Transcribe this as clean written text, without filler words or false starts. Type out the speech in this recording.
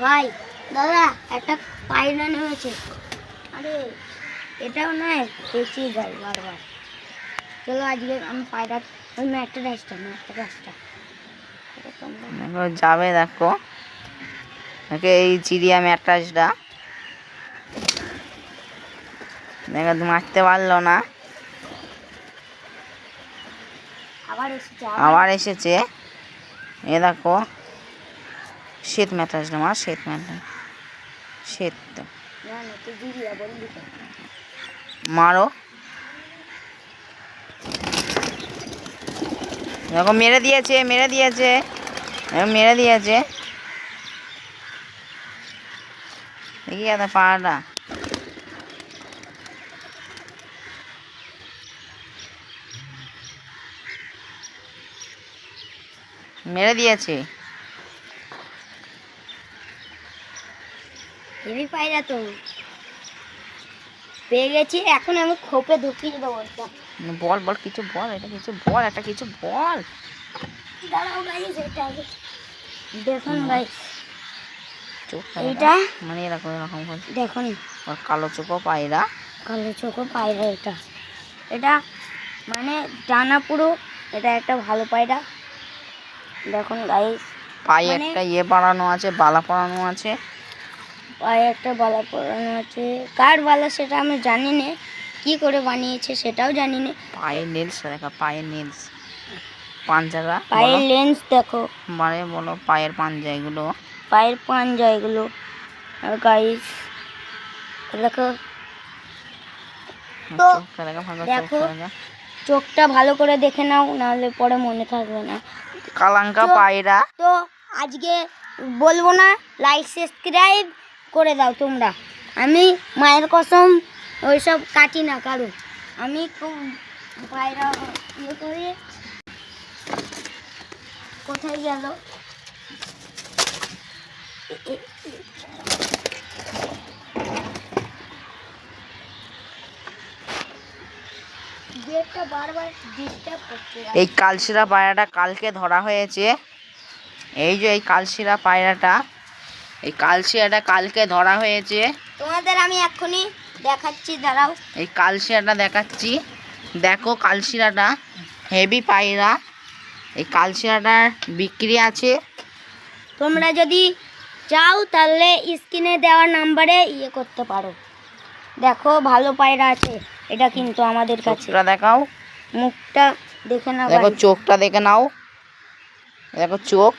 ভাই দাদা একটা পায়রা নেমেছে। আরে এটাও নয়, দেখছি যাই বারবার। চলো আজকে আমি পায়রা ওই ম্যাটটা যাবে। দেখো এই চিড়িয়া ম্যাট্রাসটা দেখো মারতে পারলো না, আবার এসেছে। এ দেখো শ্বেত ম্যাট্রাসটা মার, শ্বেত ম্যাট্রাস, শ্বেত মারো। দেখো মেরে দিয়েছে দেখি এত পাড়াটা। মেরে দিয়েছে। হেভি পায়রা তো পেয়ে গেছি, এখন আমি খোপে ঢুকিয়ে দেবো। বল বল কিছু বল, এটা কিছু বল, একটা কিছু বল। দাঁড়াও গাইস, এটা দেখুন গাইস, এটা মানে এরকম দেখুন কালো চোখো পায়রা, এটা মানে ডানা পুরো, এটা একটা ভালো পায়রা। দেখুন গাইস পায়ে একটা বাড়ানো আছে, বালা পরানো আছে, পায়ে একটা বালা পরানো আছে। কার বালা সেটা আমি জানি না, কি করে বানিয়েছে সেটাও জানি না। পায়ের নেলস দেখা, পায়ের নেলস, পাঞ্জারা, পায়ের লেন্স দেখো, মানে বলো পায়ের পাঞ্জা, এগুলো পায়ের পাঞ্জা এগুলো। আর গাইস দেখো, তো দেখো চোখটা ভালো করে দেখে নাও, নাহলে পরে মনে থাকবে না। কালাঙ্কা পায়রা। তো আজকে বলবো না, লাইক সাবস্ক্রাইব করে দাও তোমরা। আমি মায়ের কসম ওইসব কাটি না, কারণ আমি খুব পায়রা ইয়ে করি। কোথায় গেল? এই কালশিরা পায়রাটা কালকে ধরা হয়েছে। এই যে এই কালশিরা পায়রাটা, এই কালশিরাটা কালকে ধরা হয়েছে। তোমাদের আমি এক্ষুনি দেখাচ্ছি, দাঁড়াও। এই কালশিরাটা দেখাচ্ছি, দেখো কালশিরাটা হেভি পায়রা। এই কালশিরাটার বিক্রি আছে, তোমরা যদি চাও তাহলে স্ক্রিনে দেওয়া নাম্বারে ইয়ে করতে পারো। দেখো ভালো পায়রা আছে এটা কিন্তু আমাদের কাছে। দেখাও, মুখটা দেখে নাও, দেখো চোখটা দেখে নাও, দেখো চোখ।